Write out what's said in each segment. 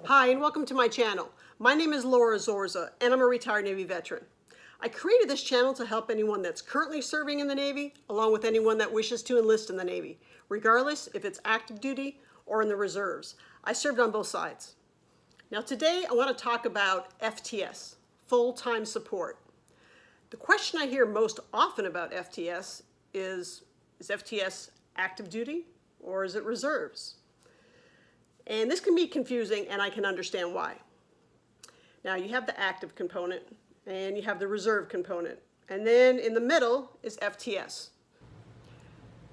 Hi, and welcome to my channel. My name is Laura Zorza, and I'm a retired Navy veteran. I created this channel to help anyone that's currently serving in the Navy, along with anyone that wishes to enlist in the Navy, regardless if it's active duty or in the reserves. I served on both sides. Now today, I want to talk about FTS, full-time support. The question I hear most often about FTS is FTS active duty or is it reserves? And this can be confusing, and I can understand why. Now, you have the active component, and you have the reserve component. And then in the middle is FTS.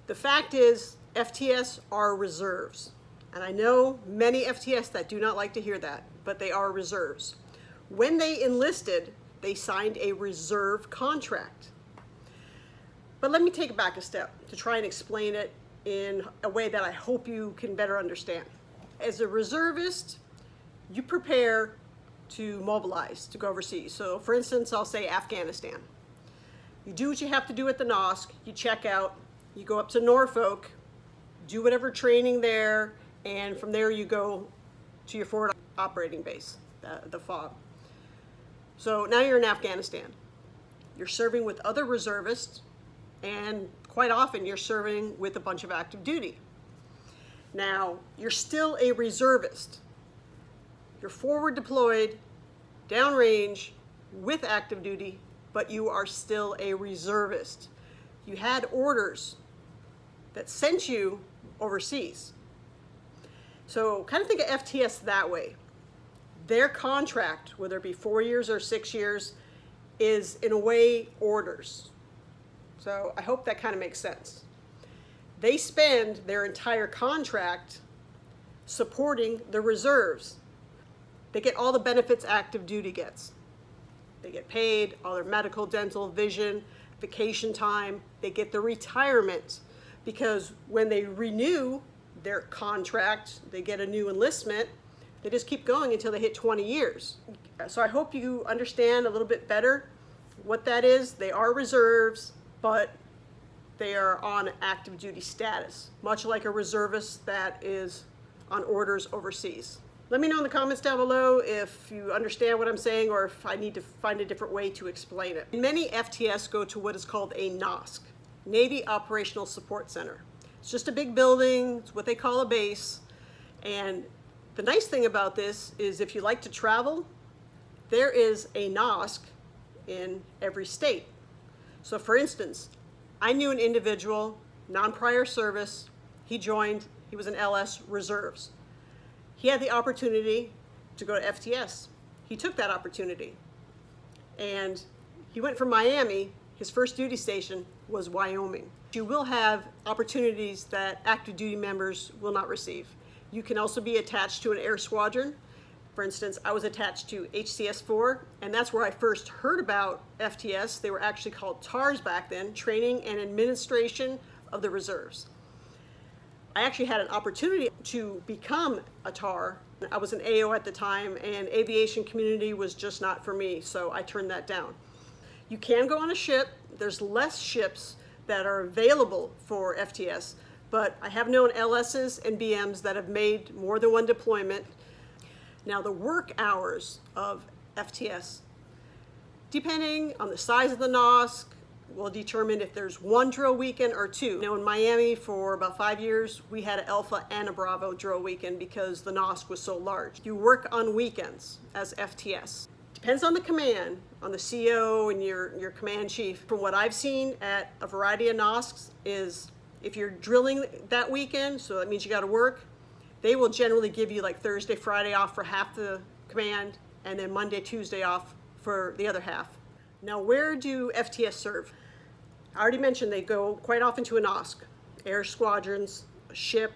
The fact is, FTS are reserves. And I know many FTS that do not like to hear that, but they are reserves. When they enlisted, they signed a reserve contract. But let me take it back a step to try and explain it in a way that I hope you can better understand. As a reservist, you prepare to mobilize, to go overseas. So for instance, I'll say Afghanistan. You do what you have to do at the NOSC, you check out, you go up to Norfolk, do whatever training there, and from there you go to your forward operating base, the FOB. So now you're in Afghanistan. You're serving with other reservists, and quite often you're serving with a bunch of active duty. Now, you're still a reservist. You're forward deployed, downrange, with active duty, but you are still a reservist. You had orders that sent you overseas. So kind of think of FTS that way. Their contract, whether it be 4 years or 6 years, is in a way orders. So I hope that kind of makes sense. They spend their entire contract supporting the reserves. They get all the benefits active duty gets. They get paid, all their medical, dental, vision, vacation time. They get the retirement because when they renew their contract, they get a new enlistment. They just keep going until they hit 20 years. So I hope you understand a little bit better what that is. They are reserves, but they are on active duty status, much like a reservist that is on orders overseas. Let me know in the comments down below if you understand what I'm saying or if I need to find a different way to explain it. Many FTS go to what is called a NOSC, Navy Operational Support Center. It's just a big building, it's what they call a base. And the nice thing about this is if you like to travel, there is a NOSC in every state. So for instance, I knew an individual, non-prior service, he was an LS Reserves. He had the opportunity to go to FTS. He took that opportunity. And he went from Miami, his first duty station was Wyoming. You will have opportunities that active duty members will not receive. You can also be attached to an air squadron. For instance, I was attached to HCS-4, and that's where I first heard about FTS. They were actually called TARS back then, Training and Administration of the Reserves. I actually had an opportunity to become a TAR. I was an AO at the time, and aviation community was just not for me, so I turned that down. You can go on a ship. There's less ships that are available for FTS, but I have known LSs and BMs that have made more than one deployment. Now the work hours of FTS, depending on the size of the NOSC, will determine if there's one drill weekend or two. Now in Miami for about 5 years, we had an Alpha and a Bravo drill weekend because the NOSC was so large. You work on weekends as FTS. Depends on the command, on the CO and your command chief. From what I've seen at a variety of NOSCs is if you're drilling that weekend, so that means you gotta work, they will generally give you like Thursday, Friday off for half the command, and then Monday, Tuesday off for the other half. Now, where do FTS serve? I already mentioned they go quite often to a NOSC, air squadrons, a ship.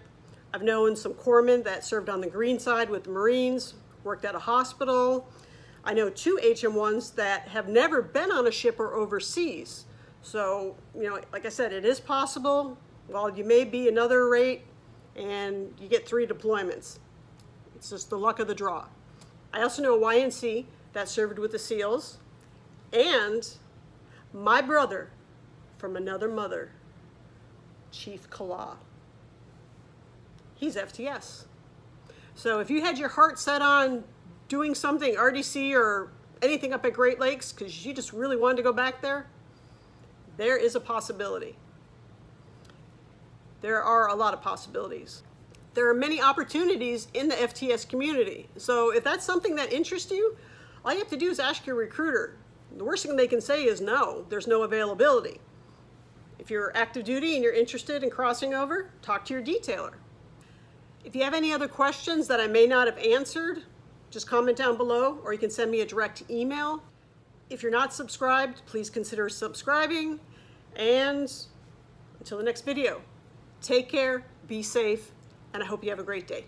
I've known some corpsmen that served on the green side with the Marines, worked at a hospital. I know 2 HM1s that have never been on a ship or overseas. So, like I said, it is possible. While you may be another rate, and you get 3 deployments. It's just the luck of the draw. I also know a YNC that served with the SEALs, and my brother from another mother, Chief Kala. He's FTS. So if you had your heart set on doing something RDC or anything up at Great Lakes because you just really wanted to go back there, there is a possibility. There are a lot of possibilities. There are many opportunities in the FTS community. So if that's something that interests you, all you have to do is ask your recruiter. The worst thing they can say is no, there's no availability. If you're active duty and you're interested in crossing over, talk to your detailer. If you have any other questions that I may not have answered, just comment down below, or you can send me a direct email. If you're not subscribed, please consider subscribing. And until the next video, take care, be safe, and I hope you have a great day.